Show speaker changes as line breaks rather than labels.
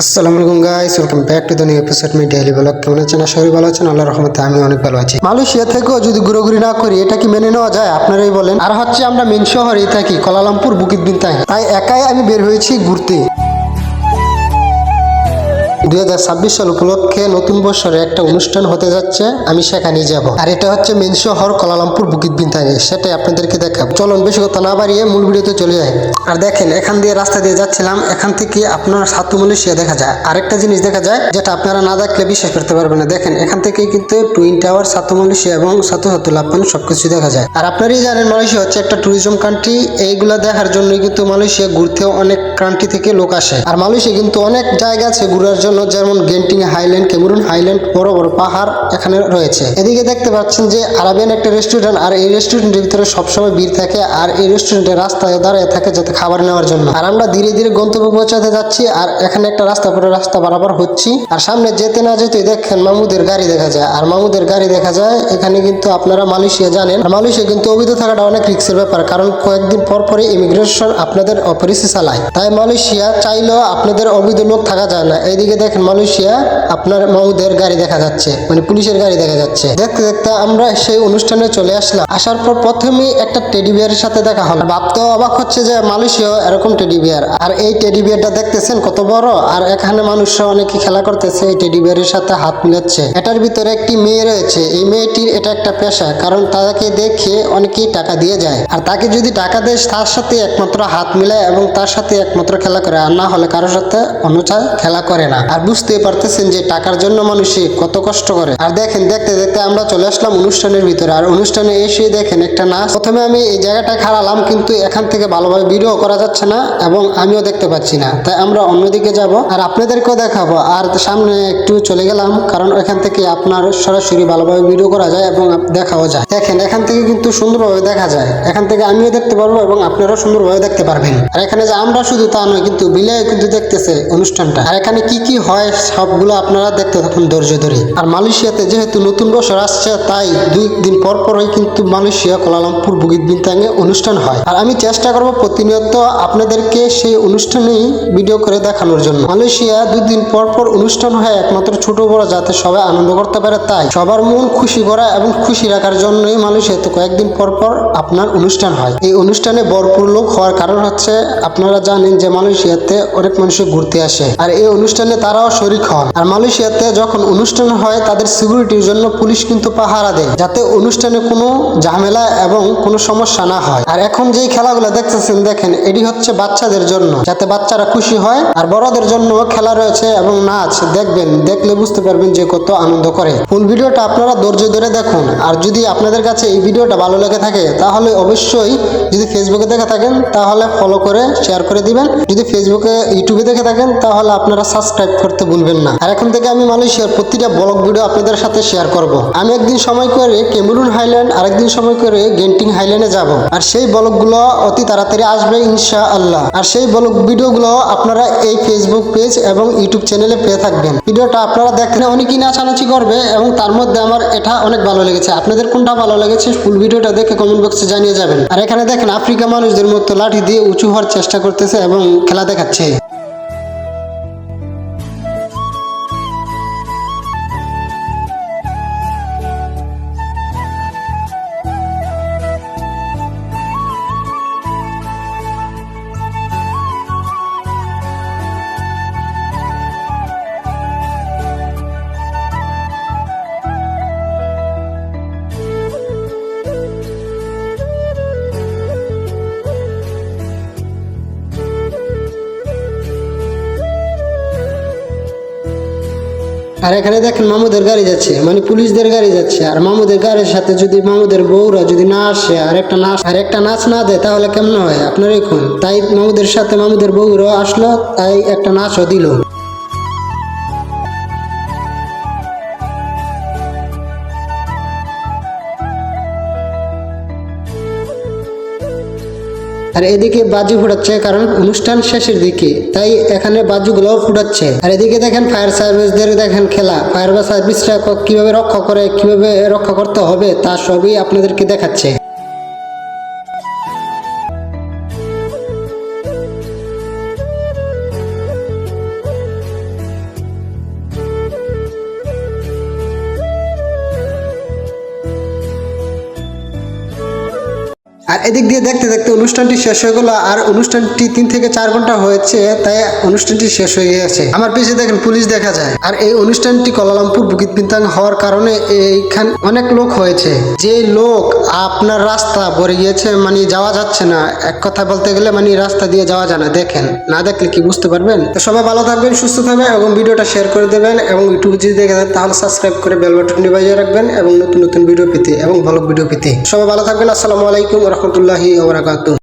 আসসালামু আলাইকুম guys, welcome back to the new episode my daily blog. কেমন আছেন? আশা করি ভালো আছেন। আল্লাহর রহমতে আমি অনেক ভালো আছি। মালয়েশিয়া থেকেও যদি ঘোরাঘুরি না করি এটা কি মেনে নেওয়া যায়? আপনারাই বলেন। আর হচ্ছে আমরা মেন শহরেই থাকি, কুয়ালালামপুর বুকিত বিন্তাং। তাই একাই আমি বের হয়েছি ঘুরতে। 2026 সাল উপলক্ষে নতুন বছরে একটা অনুষ্ঠান হতে যাচ্ছে, আমি সেখানেই যাব। আর এটা হচ্ছে মেন শহর কুয়ালালামপুর বুকিত বিন্তাঙে, সেটাই আপনাদেরকে দেখাবো। চলুন বেশি কথা না বাড়িয়ে মূল ভিডিওতে চলে যাই। আর দেখেন, এখান দিয়ে রাস্তা দিয়ে যাচ্ছিলাম, এখান থেকে আপনার সাতু মালয়েশিয়া দেখা যায়। আরেকটা জিনিস দেখা যায় যেটা আপনারা না দেখলে বিশ্বাস করতে পারবেন না। দেখেন, এখান থেকে কিন্তু টুইন টাওয়ার, সাতু মালয়েশিয়া এবং সাতু লাপ্পান সবকিছু দেখা যায়। আর আপনারাই জানেন মালয়েশিয়া হচ্ছে একটা ট্যুরিজম কান্ট্রি। এইগুলা দেখার জন্যই কিন্তু মালয়েশিয়া ঘুরতে অনেক কান্ট্রি থেকে লোক আসে। আর মালয়েশিয়া কিন্তু অনেক জায়গা আছে ঘুরার জন্য, যেমন গেন্টিং হাইল্যান্ড, ক্যামেরুন হাইল্যান্ড, বড় বড় পাহাড় এখানে রয়েছে। এদিকে দেখতে পাচ্ছেন যে আরাবিয়ান একটা রেস্টুরেন্ট, আর এই রেস্টুরেন্টের ভিতরে সবসময় ভিড় থাকে। আর এই রেস্টুরেন্টের রাস্তায় দাঁড়িয়ে থাকে যাতে খাবার নেওয়ার জন্য। আর আমরা ধীরে ধীরে গন্তব্যে পৌঁছাতে যাচ্ছি। আর এখানে একটা রাস্তা পরে রাস্তা বরাবর হচ্ছি। আর সামনে যেতে না যেতে দেখেন মামুদের গাড়ি দেখা যায়। আর মামুদের গাড়ি দেখা যায় এখানে কিন্তু আপনারা মালয়েশিয়া জানেন, আর মালয়েশিয়া কিন্তু অবৈধ থাকাটা অনেক রিস্কের ব্যাপার, কারণ কয়েকদিন পর পরে ইমিগ্রেশন আপনাদের অপরিসি চালায়। তাই মালয়েশিয়া চাইলেও আপনাদের অবৈধ লোক থাকা যায় না। এইদিকে দেখেন মালয়েশিয়া আপনার মামুদের গাড়ি দেখা যাচ্ছে, মানে পুলিশের গাড়ি দেখা যাচ্ছে। দেখতে দেখতে আমরা সেই অনুষ্ঠানে চলে আসলাম। আসার পর প্রথমেই একটা টেডি বিয়ারের সাথে দেখা হলো। ভাবতে অবাক হচ্ছে যে মালয়েশিয়া এরকম টেডি বিয়ার। আর এই টেডি বিয়ারটা দেখতেছেন কত বড়। আর এখানে মানুষরা অনেকে খেলা করতেছে, এই টেডি বিয়ারের সাথে হাত মিলাচ্ছে। এটার ভিতরে একটি মেয়ে রয়েছে। এই মেয়েটির এটা একটা পেশা, কারণ তাকে দেখে অনেকেই টাকা দিয়ে যায়। আর তাকে যদি টাকা দেয় তার সাথে একমাত্র হাত মিলায় এবং তার সাথে একমাত্র খেলা করে, আর না হলে কারোর সাথে অন্যথায় খেলা করে না। আর বুঝতেই পারতেছেন যে টাকার জন্য মানুষে কত কষ্ট করে। আর দেখেন, দেখতে দেখতে আমরা চলে আসলাম অনুষ্ঠানের ভিতরে। আর অনুষ্ঠানে এসে দেখেন একটা নাচ। প্রথমে আমি এই জায়গাটা খাড়ালাম, কিন্তু এখান থেকে ভালোভাবে ভিডিও করা যাচ্ছে না এবং আমিও দেখতে পাচ্ছি না। তাই আমরা অন্যদিকে যাব আর আপনাদেরকেও দেখাবো। আর সামনে একটু চলে গেলাম, কারণ এখান থেকে আপনার সরাসরি ভালোভাবে ভিডিও করা যায় এবং দেখাও যায়। দেখেন, এখান থেকে কিন্তু সুন্দরভাবে দেখা যায়। এখান থেকে আমিও দেখতে পারবো এবং আপনারাও সুন্দরভাবে দেখতে পারবেন। আর এখানে যে আমরা শুধু তা নয়, কিন্তু বিলেও কিন্তু দেখতেছে অনুষ্ঠানটা। আর এখানে কি কি হয় সবগুলো আপনারা দেখতে থাকুন ধৈর্য ধরে। আর মালয়েশিয়াতে যেহেতু নতুন বছর আসছে, তাই 2 দিন পর পরই কিন্তু মালয়েশিয়া কুয়ালালামপুর বুকিত বিন্তাঙে অনুষ্ঠান হয়। আর আমি চেষ্টা করব প্রতিনিয়ত আপনাদেরকে সেই অনুষ্ঠানেই ভিডিও করে দেখানোর জন্য। মালয়েশিয়া 2 দিন পর পর অনুষ্ঠান হয়, একমাত্র ছোট বড় যাতে সবাই আনন্দ করতে পারে, তাই সবার মন খুশি করা এবং খুশি রাখার জন্যই মালয়েশিয়াতে কয়েকদিন পর পর আপনার অনুষ্ঠান হয়। এই অনুষ্ঠানে ভরপুর লোক হওয়ার কারণ হচ্ছে আপনারা জানেন যে মালয়েশিয়াতে অনেক মানুষ ঘুরতে আসে, আর এই অনুষ্ঠানে তারাও শরিক হন। আর মালয়েশিয়াতে যখন অনুষ্ঠান হয় তাদের সিকিউরিটির জন্য পুলিশ কিন্তু পাহারা দেয়, যাতে অনুষ্ঠানে কোনো ঝামেলা এবং কোনো সমস্যা না হয়। আর এখন যেই খেলাগুলো দেখতেছেন, দেখেন এটি হচ্ছে বাচ্চাদের জন্য, যাতে বাচ্চারা খুশি হয়। আর বড়দের জন্য খেলা রয়েছে এবং নাচ। দেখবেন, দেখলে বুঝতে পারবেন যে কত আনন্দ করে। ফুল ভিডিওটা আপনারা ধৈর্য ধরে দেখুন। আর যদি আপনাদের কাছে এই ভিডিওটা ভালো লেগে থাকে তাহলে অবশ্যই, যদি ফেসবুকে দেখে থাকেন তাহলে ফলো করে শেয়ার করে দিবেন। যদি ফেসবুকে ইউটিউবে দেখে থাকেন তাহলে আপনারা সাবস্ক্রাইব করতে ভুলবেন না। আর এখন থেকে আমি মালয়েশিয়ার প্রতিটা ব্লগ ভিডিও আপনাদের সাথে শেয়ার করব। আমি একদিন সময় করে ক্যামেরুন হাইল্যান্ড, আরেকদিন সময় করে গেন্টিং হাইল্যান্ডে যাব। আর সেই ব্লগগুলো অতি তাড়াতাড়ি আসবে ইনশাআল্লাহ। আর সেই ব্লগ ভিডিওগুলো আপনারা এই ফেসবুক পেজ এবং ইউটিউব চ্যানেলে পেয়ে থাকবেন। ভিডিওটা আপনারা দেখলে অনেকেই নাচানাচি করবে এবং তার মধ্যে আমার এটা অনেক ভালো লেগেছে। আপনাদের কোনটা ভালো লেগেছে ফুল ভিডিওটা দেখে কমেন্ট বক্সে জানিয়ে যাবেন। আর এখানে দেখেন আফ্রিকা মানুষদের মতো লাঠি দিয়ে উঁচু হওয়ার চেষ্টা করতেছে এবং খেলা দেখাচ্ছে। আর এখানে দেখেন মামুদের গাড়ি যাচ্ছে, মানে পুলিশদের গাড়ি যাচ্ছে। আর মামুদের গাড়ির সাথে যদি মামুদের বউরা যদি না আসে আর একটা নাচ না দেয় তাহলে কেমন হয় আপনারা এখন। তাই মামুদের সাথে মামুদের বউরা আসলো, তাই একটা নাচও দিল। আর এদিকে বাজি ফুটাচ্ছে, কারণ অনুষ্ঠান শেষের দিকে, তাই এখানে বাজুগুলোও ফুটাচ্ছে। আর এদিকে দেখেন ফায়ার সার্ভিসদের দেখেন খেলা। ফায়ার সার্ভিসরা কিভাবে রক্ষা করে, কিভাবে রক্ষা করতে হবে তা সবই আপনাদেরকে দেখাচ্ছে। এদিক দিয়ে দেখতে দেখতে অনুষ্ঠানটি শেষ হয়ে গেল, আর অনুষ্ঠানটি 3 থেকে 4 ঘন্টা হয়েছে, তাই অনুষ্ঠানটি শেষ হয়ে গেছে। আমার পিছে দেখেন পুলিশ দেখা যায়। আর এই অনুষ্ঠানটি কুয়ালালামপুর বুকিত বিন্তাং হওয়ার কারণে এইখানে অনেক লোক হয়েছে। যে লোক আপনার রাস্তা ভরে গিয়েছে, মানে যাওয়া যাচ্ছে না, এক কথা বলতে গেলে মানে রাস্তা দিয়ে যাওয়া যায় না। দেখেন, না দেখলে কি বুঝতে পারবেন? তো সবাই ভালো থাকবেন, সুস্থ থাকবেন এবং ভিডিওটা শেয়ার করে দেবেন, এবং ইউটিউবে যদি দেখে থাকেন তাহলে সাবস্ক্রাইব করে বেল বাটনটি বাজিয়ে রাখবেন এবং নতুন নতুন ভিডিও পেতে এবং ভালো ভিডিও পেতে। সবাই ভালো থাকবেন। আসসালামু আলাইকুম ওয়া রাহমাতুল্লাহি ওয়া বারাকাতুহু।